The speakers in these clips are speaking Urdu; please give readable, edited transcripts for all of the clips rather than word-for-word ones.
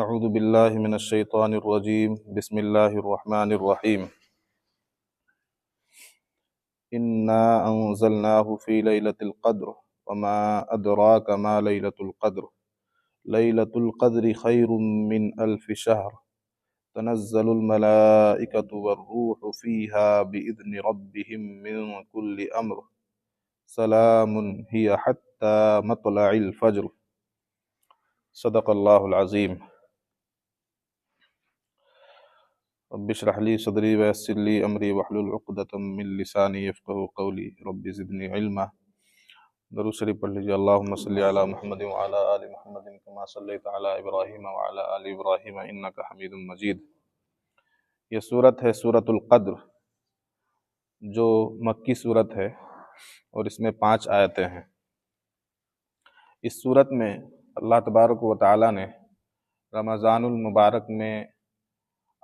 اعوذ باللہ من الشیطان الرجیم بسم اللہ الرحمن الرحیم انا انزلناہ فی لیلۃ القدر وما ادراک ما لیلۃ القدر لیلۃ القدر خیر من الف شہر تنزل الملائکۃ والروح فیہا بإذن ربہم من کل امر سلام ہی حتی مطلع الفجر صدق اللہ العظیم۔ رب اشرح لی صدری ویسر لی امری واحلل عقدۃ من لسانی یفقہوا قولی رب زدنی علما۔ درود شریف پڑھ لیجیے۔ اللہم صلی علی محمد وعلی آل محمد کما صلیت علی ابراہیم وعلی آل ابراہیم انک حمید مجید۔ یہ سورت ہے سورۃ القدر، جو مکی سورت ہے اور اس میں 5 آیتیں ہیں۔ اس سورت میں اللہ تبارک و تعالی نے رمضان المبارک میں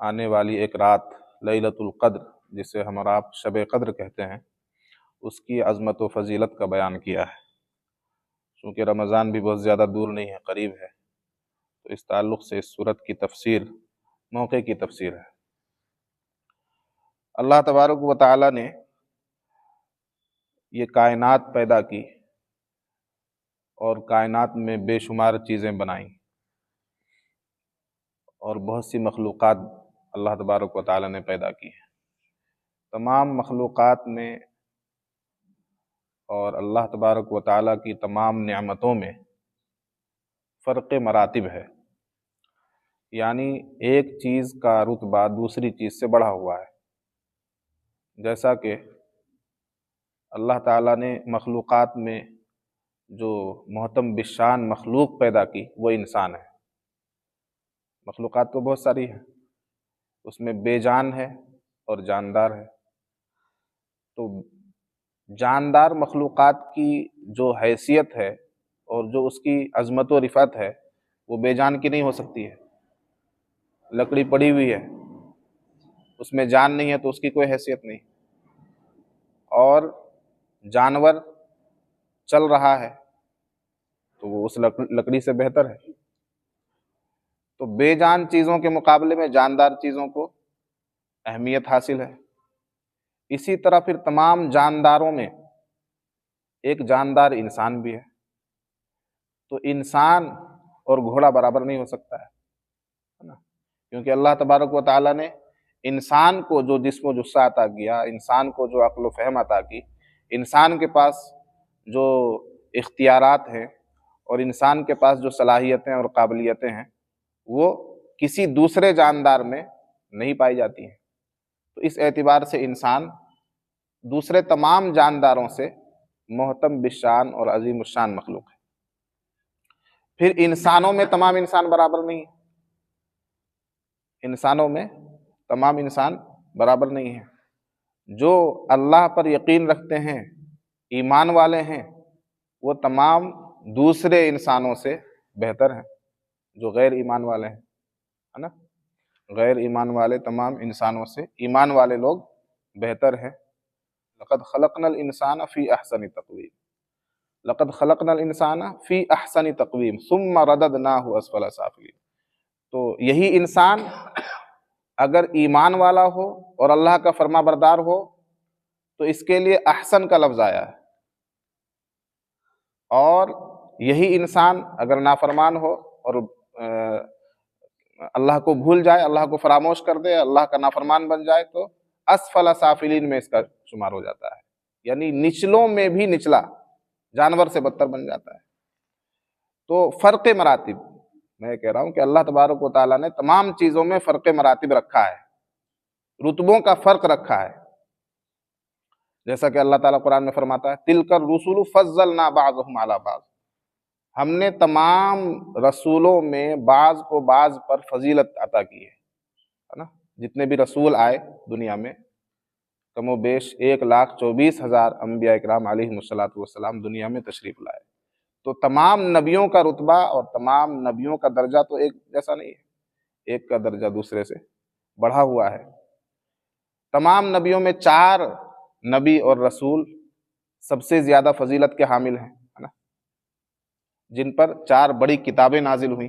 آنے والی ایک رات لیلۃ القدر، جسے ہم اور آپ شب قدر کہتے ہیں، اس کی عظمت و فضیلت کا بیان کیا ہے۔ چونکہ رمضان بھی بہت زیادہ دور نہیں ہے، قریب ہے، تو اس تعلق سے اس سورت کی تفسیر موقع کی تفسیر ہے۔ اللہ تبارک و تعالی نے یہ کائنات پیدا کی اور کائنات میں بے شمار چیزیں بنائیں، اور بہت سی مخلوقات اللہ تبارک و تعالی نے پیدا کی ہیں۔ تمام مخلوقات میں اور اللہ تبارک و تعالی کی تمام نعمتوں میں فرق مراتب ہے، یعنی ایک چیز کا رتبہ دوسری چیز سے بڑھا ہوا ہے۔ جیسا کہ اللہ تعالیٰ نے مخلوقات میں جو محتم بالشان مخلوق پیدا کی وہ انسان ہے۔ مخلوقات تو بہت ساری ہیں، اس میں بے جان ہے اور جاندار ہے۔ تو جاندار مخلوقات کی جو حیثیت ہے اور جو اس کی عظمت و رفعت ہے، وہ بے جان کی نہیں ہو سکتی ہے۔ لکڑی پڑی ہوئی ہے، اس میں جان نہیں ہے تو اس کی کوئی حیثیت نہیں، اور جانور چل رہا ہے تو وہ اس لکڑی سے بہتر ہے۔ تو بے جان چیزوں کے مقابلے میں جاندار چیزوں کو اہمیت حاصل ہے۔ اسی طرح پھر تمام جانداروں میں ایک جاندار انسان بھی ہے۔ تو انسان اور گھوڑا برابر نہیں ہو سکتا ہے نا، کیونکہ اللہ تبارک و تعالیٰ نے انسان کو جو جسم و جثہ عطا کیا، انسان کو جو عقل و فہم عطا کی، انسان کے پاس جو اختیارات ہیں اور انسان کے پاس جو صلاحیتیں اور قابلیتیں ہیں، وہ کسی دوسرے جاندار میں نہیں پائی جاتی ہیں۔ تو اس اعتبار سے انسان دوسرے تمام جانداروں سے محتم بالشان اور عظیم الشان مخلوق ہے۔ پھر انسانوں میں تمام انسان برابر نہیں ہے، انسانوں میں تمام انسان برابر نہیں ہے۔ جو اللہ پر یقین رکھتے ہیں، ایمان والے ہیں، وہ تمام دوسرے انسانوں سے بہتر ہیں۔ جو غیر ایمان والے ہیں، ہے نا، غیر ایمان والے تمام انسانوں سے ایمان والے لوگ بہتر ہیں۔ لقد خلقنا الانسان فی احسن تقویم، لقد خلقنا الانسان فی احسن تقویم ثم رددناہ اسفل سافلین۔ تو یہی انسان اگر ایمان والا ہو اور اللہ کا فرما بردار ہو تو اس کے لیے احسن کا لفظ آیا ہے، اور یہی انسان اگر نافرمان ہو اور اللہ کو بھول جائے، اللہ کو فراموش کر دے، اللہ کا نافرمان بن جائے، تو اسفل سافلین میں اس کا شمار ہو جاتا ہے، یعنی نچلوں میں بھی نچلا، جانور سے بدتر بن جاتا ہے۔ تو فرق مراتب، میں کہہ رہا ہوں کہ اللہ تبارک و تعالیٰ نے تمام چیزوں میں فرق مراتب رکھا ہے، رتبوں کا فرق رکھا ہے۔ جیسا کہ اللہ تعالیٰ قرآن میں فرماتا ہے تِلْکَ الرُّسُلُ فَضَّلْنَا بَعْضَهُمْ عَلَى بَعْضٍ، ہم نے تمام رسولوں میں بعض کو بعض پر فضیلت عطا کی ہے نا۔ جتنے بھی رسول آئے دنیا میں، کم و بیش 1,24,000 انبیاء اکرام علیہم السلام دنیا میں تشریف لائے۔ تو تمام نبیوں کا رتبہ اور تمام نبیوں کا درجہ تو ایک جیسا نہیں ہے، ایک کا درجہ دوسرے سے بڑھا ہوا ہے۔ تمام نبیوں میں 4 نبی اور رسول سب سے زیادہ فضیلت کے حامل ہیں، جن پر 4 بڑی کتابیں نازل ہوئیں۔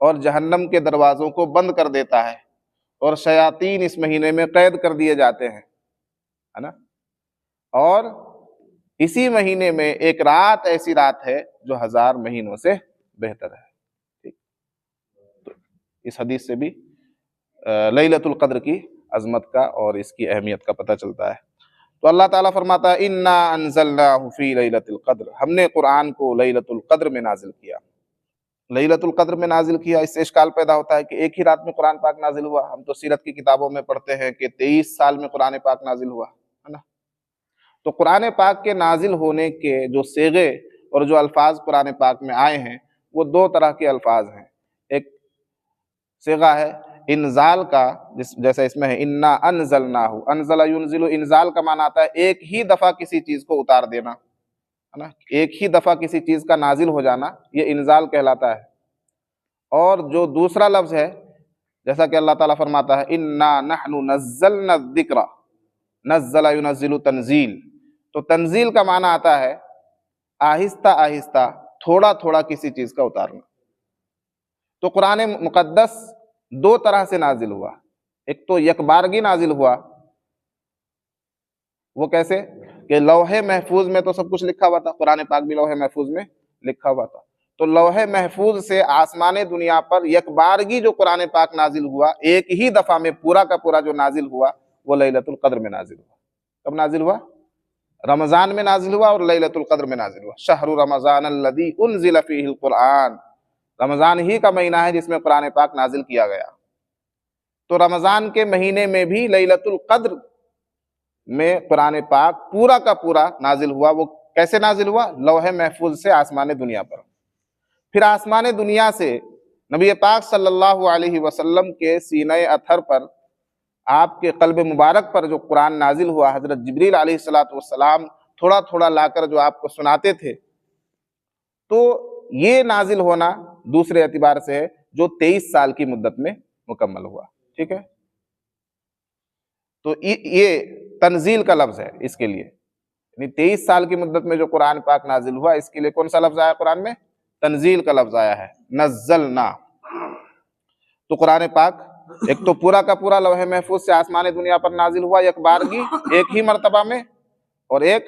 اور جہنم کے دروازوں کو بند کر دیتا ہے، اور شیاطین اس مہینے میں قید کر دیے جاتے ہیں، ہے نا؟ اور اسی مہینے میں ایک رات ایسی رات ہے جو 1000 مہینوں سے بہتر ہے۔ ٹھیک، تو اس حدیث سے بھی لیلۃ القدر کی عظمت کا اور اس کی اہمیت کا پتہ چلتا ہے۔ تو اللہ تعالیٰ فرماتا ہے انا انزلناہ فی لیلۃ القدر، ہم نے قرآن کو لیلۃ القدر میں نازل کیا۔ لیلۃ القدر میں نازل کیا، اس سے اشکال پیدا ہوتا ہے کہ ایک ہی رات میں قرآن پاک نازل ہوا۔ ہم تو سیرت کی کتابوں میں پڑھتے ہیں کہ 23 سال میں قرآن پاک نازل ہوا، ہے نا؟ تو قرآن پاک کے نازل ہونے کے جو صیغے اور جو الفاظ قرآن پاک میں آئے ہیں وہ دو طرح کے الفاظ ہیں۔ ایک صیغہ ہے انزال کا، جیسے اس میں ہے انا انزلناہ، انزل ینزل، انزال کا معنی آتا ہے ایک ہی دفعہ کسی چیز کو اتار دینا، ہے نا؟ ایک ہی دفعہ کسی چیز کا نازل ہو جانا، یہ انزال کہلاتا ہے۔ اور جو دوسرا لفظ ہے، جیسا کہ اللہ تعالیٰ فرماتا ہے انا نحن نزلنا الذکر، نزل ینزل تنزیل، تو تنزیل کا معنی آتا ہے آہستہ آہستہ، تھوڑا تھوڑا کسی چیز کا اتارنا۔ تو قرآن مقدس دو طرح سے نازل ہوا، ایک تو یک بارگی نازل ہوا، وہ کیسے کہ لوح محفوظ میں تو سب کچھ لکھا ہوا تھا، قرآن پاک بھی لوح محفوظ میں لکھا ہوا تھا، تو لوح محفوظ سے آسمان دنیا پر یک بارگی جو قرآن پاک نازل ہوا، ایک ہی دفعہ میں پورا کا پورا جو نازل ہوا وہ لیلۃ القدر میں نازل ہوا۔ کب نازل ہوا؟ رمضان میں نازل ہوا، اور لیلۃ القدر میں نازل ہوا۔ شہر رمضان الذی انزل فیہ القرآن، رمضان ہی کا مہینہ ہے جس میں قرآن پاک نازل کیا گیا۔ تو رمضان کے مہینے میں بھی لیلۃ القدر میں قرآن پاک پورا کا پورا نازل ہوا۔ وہ کیسے نازل ہوا؟ لوح محفوظ سے آسمان دنیا پر۔ پھر آسمان دنیا سے نبی پاک صلی اللہ علیہ وسلم کے سینہ اطہر پر، آپ کے قلب مبارک پر جو قرآن نازل ہوا، حضرت جبریل علیہ السلام تھوڑا تھوڑا لا کر جو آپ کو سناتے تھے، تو یہ نازل ہونا دوسرے اعتبار سے ہے جو 23 سال کی مدت میں مکمل ہوا۔ ٹھیک ہے، تو یہ تنزیل کا لفظ ہے اس کے لیے، یعنی 23 سال کی مدت میں جو قرآن پاک نازل ہوا، اس کے لیے کون سا لفظ آیا قرآن میں؟ تنزیل کا لفظ آیا ہے، نزلنا۔ تو قرآن پاک ایک تو پورا کا پورا لوح محفوظ سے آسمان دنیا پر نازل ہوا یک بارگی، ایک ہی مرتبہ میں، اور ایک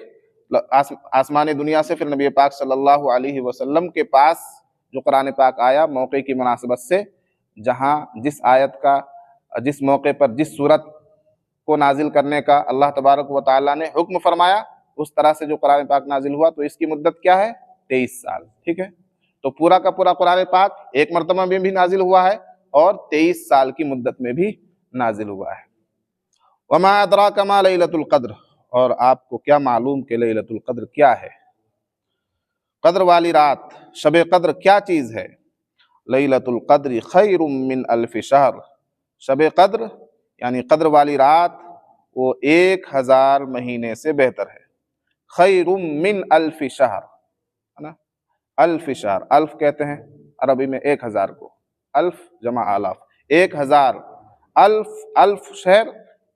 آسمان دنیا سے پھر نبی پاک صلی اللہ علیہ وسلم کے پاس جو قرآن پاک آیا موقع کی مناسبت سے، جہاں جس آیت کا، جس موقع پر جس صورت کو نازل کرنے کا اللہ تبارک و تعالیٰ نے حکم فرمایا، اس طرح سے جو قرآن پاک نازل ہوا، تو اس کی مدت کیا ہے؟ 23 سال۔ ٹھیک ہے، تو پورا کا پورا قرآن پاک ایک مرتبہ میں بھی نازل ہوا ہے اور 23 سال کی مدت میں بھی نازل ہوا ہے۔ وما ادراک ما لیلۃ القدر، اور آپ کو کیا معلوم کہ لیلۃ القدر کیا ہے؟ قدر والی رات، شب قدر کیا چیز ہے؟ لیلۃ القدر خیر من الف شہر، شب قدر یعنی قدر والی رات وہ 1000 مہینے سے بہتر ہے۔ خیر من الف شہر، ہے نا؟ الف شہر، الف کہتے ہیں عربی میں 1000 کو، الف جمع آلاف، 1000، الف شہر،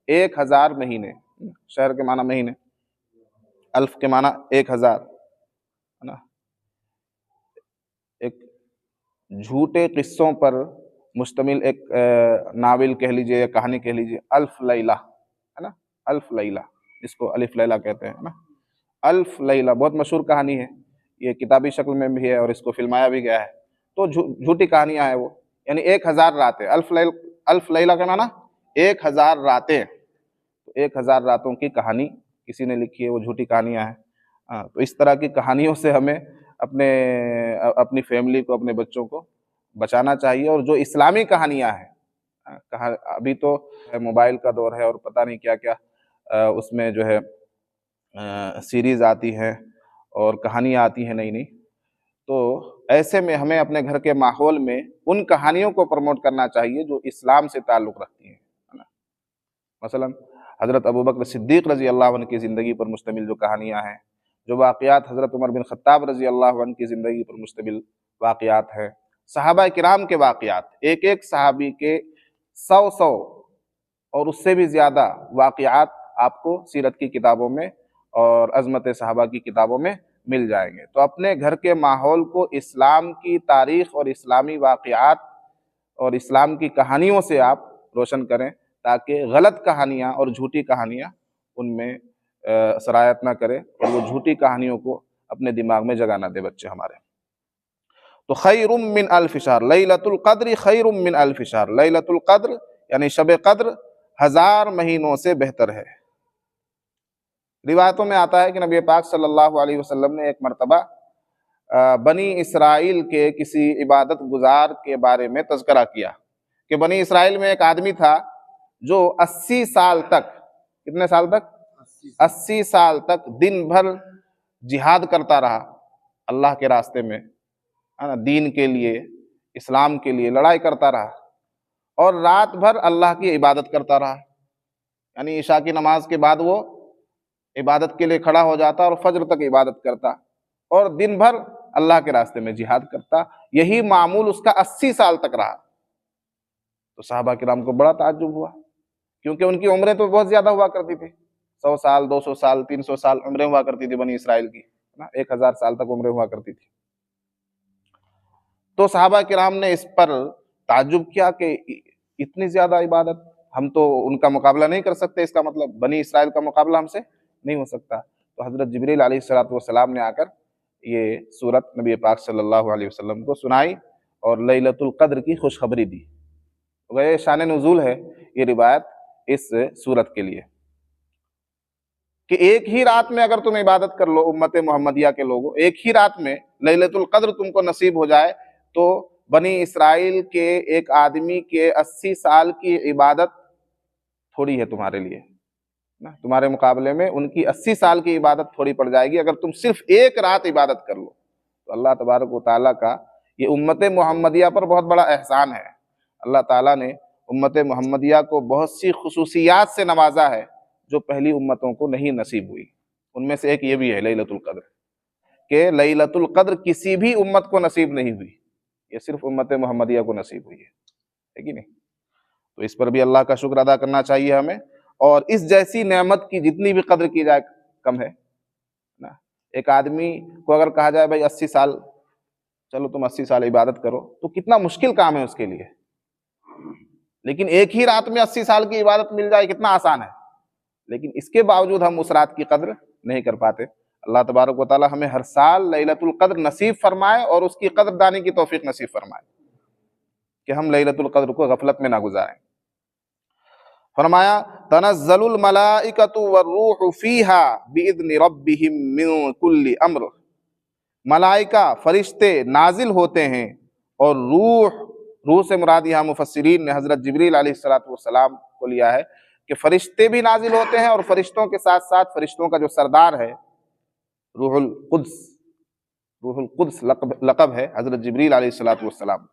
1000 مہینے، شہر کے معنی مہینے، الف کے معنی 1000، ہے نا؟ ایک جھوٹے قصوں پر مشتمل ایک ناول کہہ لیجئے یا کہانی کہہ لیجئے، الف لیلہ، ہے نا؟ الف لیلہ، جس کو الف لیلہ کہتے ہیں نا، الف لیلہ بہت مشہور کہانی ہے، یہ کتابی شکل میں بھی ہے اور اس کو فلمایا بھی گیا ہے۔ تو جھوٹی کہانیاں ہیں وہ، یعنی 1000 راتیں، الف لیلہ کا معنی 1000 راتیں، تو 1000 راتوں کی کہانی کسی نے لکھی ہے، وہ جھوٹی کہانیاں ہیں۔ تو اس طرح کی کہانیوں سے ہمیں اپنی فیملی کو، اپنے بچوں کو بچانا چاہیے، اور جو اسلامی کہانیاں ہیں، ابھی تو موبائل کا دور ہے اور پتہ نہیں کیا کیا اس میں جو ہے سیریز آتی ہیں اور کہانیاں آتی ہیں نئی نئی، تو ایسے میں ہمیں اپنے گھر کے ماحول میں ان کہانیوں کو پروموٹ کرنا چاہیے جو اسلام سے تعلق رکھتی ہیں۔ مثلا حضرت ابوبکر صدیق رضی اللہ عنہ کی زندگی پر مشتمل جو کہانیاں ہیں، جو واقعات حضرت عمر بن خطاب رضی اللہ عنہ کی زندگی پر مشتمل واقعات ہیں، صحابہ کرام کے واقعات، ایک ایک صحابی کے 100 اور اس سے بھی زیادہ واقعات آپ کو سیرت کی کتابوں میں اور عظمت صحابہ کی کتابوں میں مل جائیں گے۔ تو اپنے گھر کے ماحول کو اسلام کی تاریخ اور اسلامی واقعات اور اسلام کی کہانیوں سے آپ روشن کریں، تاکہ غلط کہانیاں اور جھوٹی کہانیاں ان میں سرایت نہ کرے، اور وہ جھوٹی کہانیوں کو اپنے دماغ میں جگہ نہ دے بچے ہمارے۔ تو خیر من الف شہر، لیلۃ القدر خیر من الف شہر، لیلۃ القدر یعنی شب قدر 1000 مہینوں سے بہتر ہے۔ روایتوں میں آتا ہے کہ نبی پاک صلی اللہ علیہ وسلم نے ایک مرتبہ بنی اسرائیل کے کسی عبادت گزار کے بارے میں تذکرہ کیا کہ بنی اسرائیل میں ایک آدمی تھا جو 80 سال تک، کتنے سال تک؟ 80 سال تک دن بھر جہاد کرتا رہا اللہ کے راستے میں، دین کے لیے، اسلام کے لیے لڑائی کرتا رہا، اور رات بھر اللہ کی عبادت کرتا رہا، یعنی عشاء کی نماز کے بعد وہ عبادت کے لیے کھڑا ہو جاتا اور فجر تک عبادت کرتا، اور دن بھر اللہ کے راستے میں جہاد کرتا۔ یہی معمول اس کا 80 سال تک رہا۔ تو صحابہ کرام کو بڑا تعجب ہوا، کیونکہ ان کی عمریں تو بہت زیادہ ہوا کرتی تھی، 100 سال 200 سال 300 سال عمریں ہوا کرتی تھی بنی اسرائیل کی، 1000 سال تک عمریں ہوا کرتی تھی۔ تو صحابہ کرام نے اس پر تعجب کیا کہ اتنی زیادہ عبادت، ہم تو ان کا مقابلہ نہیں کر سکتے، اس کا مطلب بنی اسرائیل کا مقابلہ ہم سے نہیں ہو سکتا۔ تو حضرت جبریل علیہ السلام نے آ کر یہ سورت نبی پاک صلی اللہ علیہ وسلم کو سنائی اور لیلۃ القدر کی خوشخبری دی۔ یہ شان نزول ہے یہ روایت اس سورت کے لیے کہ ایک ہی رات میں اگر تم عبادت کر لو، امت محمدیہ کے لوگوں، ایک ہی رات میں لیلۃ القدر تم کو نصیب ہو جائے، تو بنی اسرائیل کے ایک آدمی کے 80 سال کی عبادت تھوڑی ہے تمہارے لیے، تمہارے مقابلے میں ان کی 80 سال کی عبادت تھوڑی پڑ جائے گی اگر تم صرف ایک رات عبادت کر لو۔ تو اللہ تبارک و تعالیٰ کا یہ امت محمدیہ پر بہت بڑا احسان ہے۔ اللہ تعالیٰ نے امت محمدیہ کو بہت سی خصوصیات سے نوازا ہے جو پہلی امتوں کو نہیں نصیب ہوئی۔ ان میں سے ایک یہ بھی ہے لیلۃ القدر، کہ لیلۃ القدر کسی بھی امت کو نصیب نہیں ہوئی، یہ صرف امت محمدیہ کو نصیب ہوئی ہے کہ نہیں؟ تو اس پر بھی اللہ کا شکر ادا کرنا چاہیے ہمیں، اور اس جیسی نعمت کی جتنی بھی قدر کی جائے کم ہے نا۔ ایک آدمی کو اگر کہا جائے بھائی 80 سال، چلو تم 80 سال عبادت کرو، تو کتنا مشکل کام ہے اس کے لیے، لیکن ایک ہی رات میں 80 سال کی عبادت مل جائے کتنا آسان ہے، لیکن اس کے باوجود ہم اس رات کی قدر نہیں کر پاتے۔ اللہ تبارک و تعالی ہمیں ہر سال لیلۃ القدر نصیب فرمائے اور اس کی قدر دانی کی توفیق نصیب فرمائے کہ ہم لیلۃ القدر کو غفلت میں نہ گزاریں۔ فرمایا تنزل الملائکۃ والروح فیہا باذن ربہم من کل امر، ملائکہ فرشتے نازل ہوتے ہیں، اور روح سے مراد یہاں مفسرین نے حضرت جبریل علیہ السلام کو لیا ہے کہ فرشتے بھی نازل ہوتے ہیں، اور فرشتوں کے ساتھ ساتھ فرشتوں کا جو سردار ہے روح القدس لقب ہے حضرت جبریل علیہ السلام۔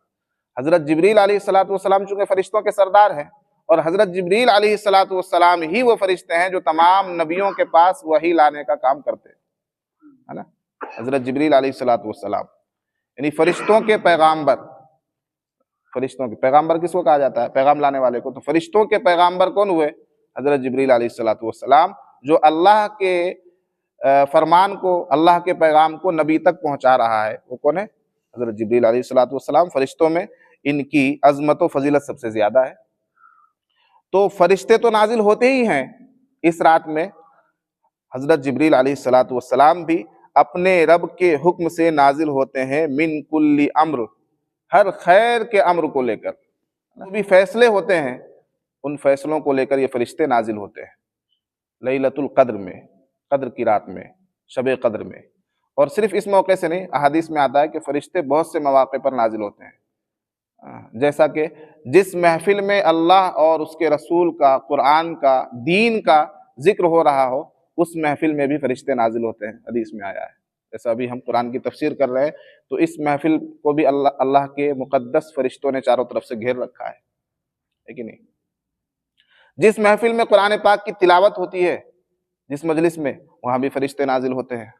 حضرت جبریل علیہ السلام چونکہ فرشتوں کے سردار ہیں، اور حضرت جبریل علیہ السلام ہی وہ فرشتے ہیں جو تمام نبیوں کے پاس وحی لانے کا کام کرتے ہیں نا۔ حضرت جبریل علیہ السلام یعنی فرشتوں کے پیغامبر۔ فرشتوں کے پیغامبر کس کو کہا جاتا ہے؟ پیغام لانے والے کو۔ تو فرشتوں کے پیغامبر کون ہوئے؟ حضرت جبریل علیہ السلام، جو اللہ کے فرمان کو، اللہ کے پیغام کو نبی تک پہنچا رہا ہے۔ وہ کون ہے؟ حضرت جبریل علیہ السلام۔ فرشتوں میں ان کی عظمت و فضیلت سب سے زیادہ ہے۔ تو فرشتے تو نازل ہوتے ہی ہیں اس رات میں، حضرت جبریل علیہ السلام بھی اپنے رب کے حکم سے نازل ہوتے ہیں، من کل امر، ہر خیر کے امر کو لے کر، جو بھی فیصلے ہوتے ہیں ان فیصلوں کو لے کر یہ فرشتے نازل ہوتے ہیں لیلۃ القدر میں، قدر کی رات میں، شب قدر میں۔ اور صرف اس موقع سے نہیں، احادیث میں آتا ہے کہ فرشتے بہت سے مواقع پر نازل ہوتے ہیں، جیسا کہ جس محفل میں اللہ اور اس کے رسول کا، قرآن کا، دین کا ذکر ہو رہا ہو، اس محفل میں بھی فرشتے نازل ہوتے ہیں، حدیث میں آیا ہے۔ جیسا ابھی ہم قرآن کی تفسیر کر رہے ہیں تو اس محفل کو بھی اللہ کے مقدس فرشتوں نے چاروں طرف سے گھیر رکھا ہے کہ نہیں؟ جس محفل میں قرآن پاک کی تلاوت ہوتی ہے، جس مجلس میں، وہاں بھی فرشتے نازل ہوتے ہیں۔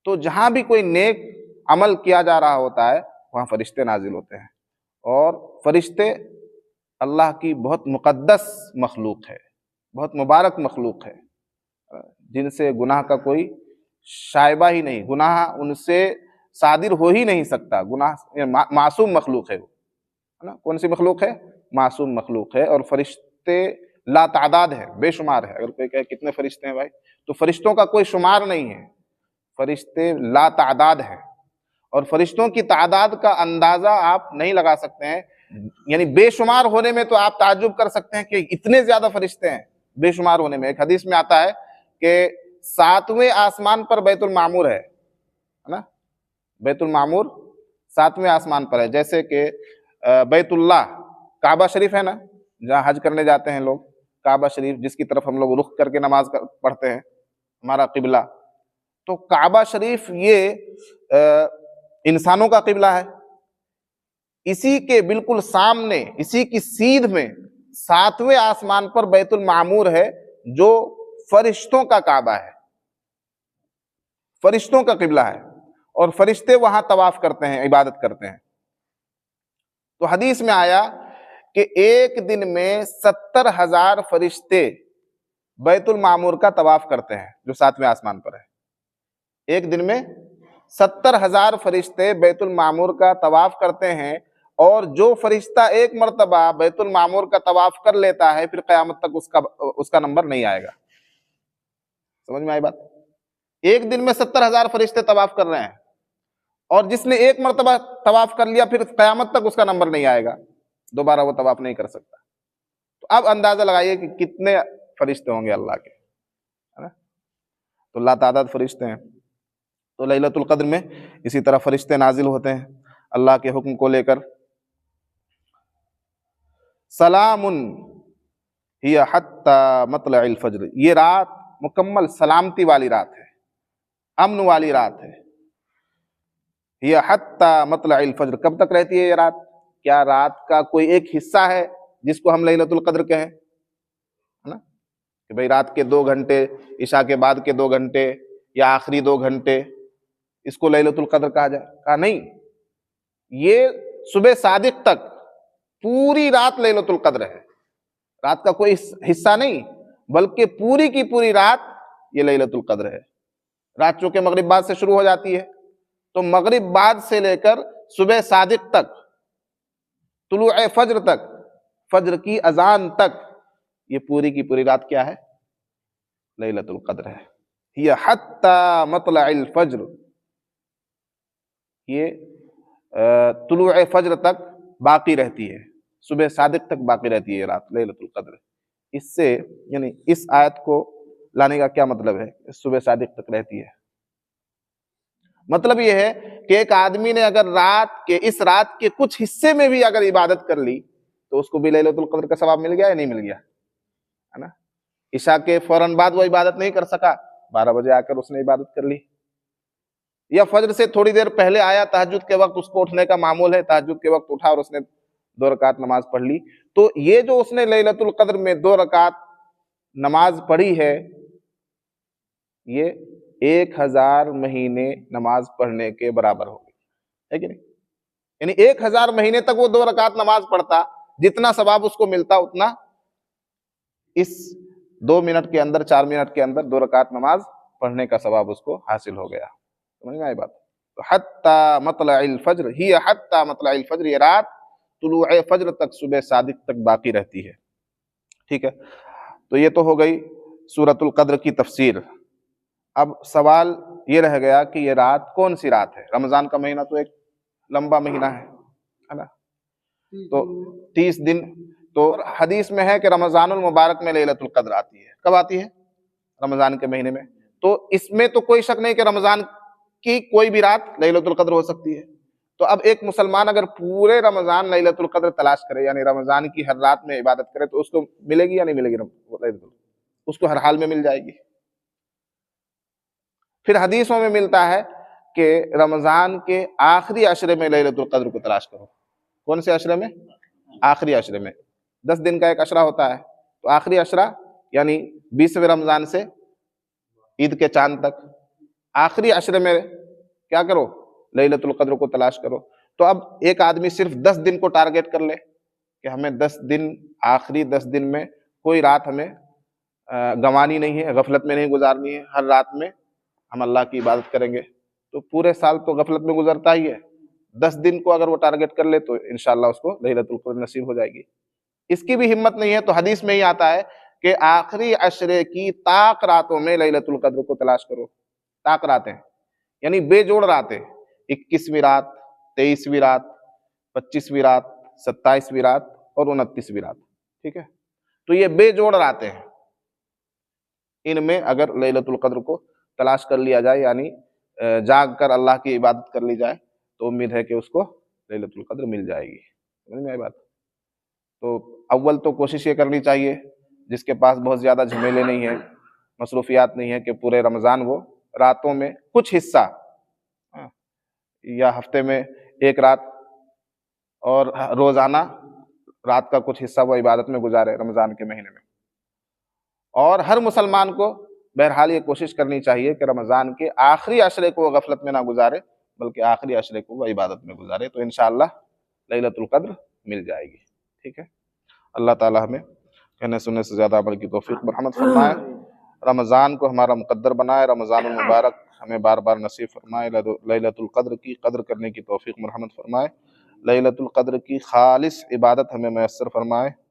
تو جہاں بھی کوئی نیک عمل کیا جا رہا ہوتا ہے وہاں فرشتے نازل ہوتے ہیں، اور فرشتے اللہ کی بہت مقدس مخلوق ہے، بہت مبارک مخلوق ہے، جن سے گناہ کا کوئی شائبہ ہی نہیں، گناہ ان سے صادر ہو ہی نہیں سکتا، گناہ معصوم مخلوق ہے وہ، ہے نا. کون سی مخلوق ہے؟ معصوم مخلوق ہے. اور فرشتے لا تعداد ہے، بے شمار ہے. اگر کوئی کہے کتنے فرشتے ہیں بھائی، تو فرشتوں کا کوئی شمار نہیں ہے، فرشتے لا تعداد ہیں. اور فرشتوں کی تعداد کا اندازہ آپ نہیں لگا سکتے ہیں، یعنی بے شمار ہونے میں تو آپ تعجب کر سکتے ہیں کہ اتنے زیادہ فرشتے ہیں. بے شمار ہونے میں، ایک حدیث میں آتا ہے کہ 7ویں آسمان پر بیت المعمور ہے نا. بیت المعمور 7ویں آسمان پر ہے. جیسے کہ بیت اللہ کعبہ شریف ہے نا، جہاں حج کرنے جاتے ہیں لوگ، کعبہ شریف جس کی طرف ہم لوگ رخ کر کے نماز پڑھتے ہیں، ہمارا قبلہ. تو کعبہ شریف یہ انسانوں کا قبلہ ہے. اسی کے بالکل سامنے، اسی کی سیدھ میں 7ویں آسمان پر بیت المعمور ہے، جو فرشتوں کا کعبہ ہے، فرشتوں کا قبلہ ہے. اور فرشتے وہاں طواف کرتے ہیں، عبادت کرتے ہیں. تو حدیث میں آیا کہ ایک دن میں 70,000 فرشتے بیت المعمور کا طواف کرتے ہیں، جو 7ویں آسمان پر ہے. ایک دن میں 70,000 فرشتے بیت المعمور کا طواف کرتے ہیں. اور جو فرشتہ ایک مرتبہ بیت المعمور کا طواف کر لیتا ہے، پھر قیامت تک اس کا نمبر نہیں آئے گا. سمجھ میں آئی بات؟ ایک دن میں 70,000 فرشتے طواف کر رہے ہیں، اور جس نے ایک مرتبہ طواف کر لیا، پھر قیامت تک اس کا نمبر نہیں آئے گا، دوبارہ وہ طواف نہیں کر سکتا. تو اب اندازہ لگائیے کہ کتنے فرشتے ہوں گے اللہ کے، ہے نا. تو لا تعداد فرشتے ہیں. تو لیلۃ القدر میں اسی طرح فرشتے نازل ہوتے ہیں اللہ کے حکم کو لے کر. سلام ہی حتی مطلع الفجر، یہ رات مکمل سلامتی والی رات ہے، امن والی رات ہے. یہ حتی مطلع الفجر، کب تک رہتی ہے یہ رات؟ کیا رات کا کوئی ایک حصہ ہے جس کو ہم لیلۃ القدر کہیں، ہے نا، کہ بھئی رات کے 2 گھنٹے، عشاء کے بعد کے 2 گھنٹے، یا آخری 2 گھنٹے، اس کو لیلۃ القدر کہا جائے؟ کہا نہیں، یہ صبح صادق تک پوری رات لیلۃ القدر ہے. رات کا کوئی حصہ نہیں، بلکہ پوری کی پوری رات یہ لیلۃ القدر ہے. رات چونکہ مغرب بعد سے شروع ہو جاتی ہے، تو مغرب بعد سے لے کر صبح صادق تک، طلوع فجر تک، فجر کی اذان تک، یہ پوری کی پوری رات کیا ہے؟ لیلۃ القدر ہے. یہ حتی مطلع الفجر، یہ طلوع فجر تک باقی رہتی ہے، صبح صادق تک باقی رہتی ہے یہ رات لیلۃ القدر. اس سے یعنی اس آیت کو لانے کا کیا مطلب ہے؟ صبح صادق تک رہتی ہے. مطلب یہ ہے کہ ایک آدمی نے اگر اس رات کے کچھ حصے میں بھی اگر عبادت کر لی، تو اس کو بھی لیلۃ القدر کا ثواب مل گیا یا نہیں مل گیا، ہے نا. عشاء کے فوراً بعد وہ عبادت نہیں کر سکا، 12 بجے آ کر اس نے عبادت کر لی، یا فجر سے تھوڑی دیر پہلے آیا، تہجد کے وقت اس کو اٹھنے کا معمول ہے، تہجد کے وقت اٹھا اور اس نے 2 رکعت نماز پڑھ لی، تو یہ جو اس نے لیلۃ القدر میں 2 رکعت نماز پڑھی ہے، یہ 1000 مہینے نماز پڑھنے کے برابر ہوگی، ہے کہ نہیں؟ یعنی 1000 مہینے تک وہ 2 رکعت نماز پڑھتا، جتنا ثواب اس کو ملتا، اتنا اس 2 منٹ کے اندر، 4 منٹ کے اندر 2 رکعت نماز پڑھنے کا ثواب اس کو حاصل ہو گیا. سمجھ میں آئی بات؟ تو حتی مطلع الفجر، ہی حتی مطلع الفجر، یہ رات طلوع فجر تک، صبح صادق تک باقی رہتی ہے. ٹھیک ہے، تو یہ تو ہو گئی سورۃ القدر کی تفسیر. اب سوال یہ رہ گیا کہ یہ رات کون سی رات ہے؟ رمضان کا مہینہ تو ایک لمبا مہینہ ہے نا، تو 30 دن. تو حدیث میں ہے کہ رمضان المبارک میں لیلۃ القدر آتی ہے. کب آتی ہے؟ رمضان کے مہینے میں. تو اس میں تو کوئی شک نہیں کہ رمضان کی کوئی بھی رات لیلۃ القدر ہو سکتی ہے. تو اب ایک مسلمان اگر پورے رمضان لیلۃ القدر تلاش کرے، یعنی رمضان کی ہر رات میں عبادت کرے، تو اس کو ملے گی یا نہیں ملے گی لیلۃ القدر؟ اس کو ہر حال میں مل جائے گی. پھر حدیثوں میں ملتا ہے کہ رمضان کے آخری عشرے میں لیلۃ القدر کو تلاش کرو. کون سے عشرے میں؟ آخری عشرے میں. 10 دن کا ایک عشرہ ہوتا ہے، تو آخری عشرہ یعنی 20ویں رمضان سے عید کے چاند تک، آخری عشرے میں کیا کرو؟ لیلۃ القدر کو تلاش کرو. تو اب ایک آدمی صرف 10 دن کو ٹارگیٹ کر لے کہ ہمیں 10 دن، آخری 10 دن میں کوئی رات ہمیں گنوانی نہیں ہے، غفلت میں نہیں گزارنی ہے، ہر رات میں ہم اللہ کی عبادت کریں گے. تو پورے سال تو غفلت میں گزرتا ہی ہے، 10 دن کو اگر وہ ٹارگٹ کر لے تو انشاءاللہ اس کو لیلۃ القدر نصیب ہو جائے گی. اس کی بھی ہمت نہیں ہے تو حدیث میں ہی آتا ہے کہ آخری عشرے کی طاق راتوں میں لیلۃ القدر کو تلاش کرو. طاق راتیں یعنی بے جوڑ راتیں، 21ویں رات، 23ویں رات، 25ویں رات، 27ویں رات اور 29ویں رات. ٹھیک ہے، تو یہ بے جوڑ راتیں ہیں، ان میں اگر لیلۃ القدر کو تلاش کر لیا جائے، یعنی جاگ کر اللہ کی عبادت کر لی جائے، تو امید ہے کہ اس کو لیلۃ القدر مل جائے گی. سمجھ میں آئی بات؟ تو اول تو کوشش یہ کرنی چاہیے جس کے پاس بہت زیادہ جھمیلے نہیں ہیں، مصروفیات نہیں ہیں، کہ پورے رمضان وہ راتوں میں کچھ حصہ یا ہفتے میں ایک رات اور روزانہ رات کا کچھ حصہ وہ عبادت میں گزارے رمضان کے مہینے میں. اور ہر مسلمان کو بہرحال یہ کوشش کرنی چاہیے کہ رمضان کے آخری عشرے کو وہ غفلت میں نہ گزارے، بلکہ آخری عشرے کو وہ عبادت میں گزارے، تو انشاءاللہ لیلۃ القدر مل جائے گی. ٹھیک ہے، اللہ تعالی ہمیں کہنے سننے سے زیادہ عمل کی توفیق مرحمت فرمائے، رمضان کو ہمارا مقدر بنائے، رمضان المبارک ہمیں بار بار نصیب فرمائے، لیلۃ القدر کی قدر کرنے کی توفیق مرحمت فرمائے، لیلۃ القدر کی خالص عبادت ہمیں میسر فرمائے.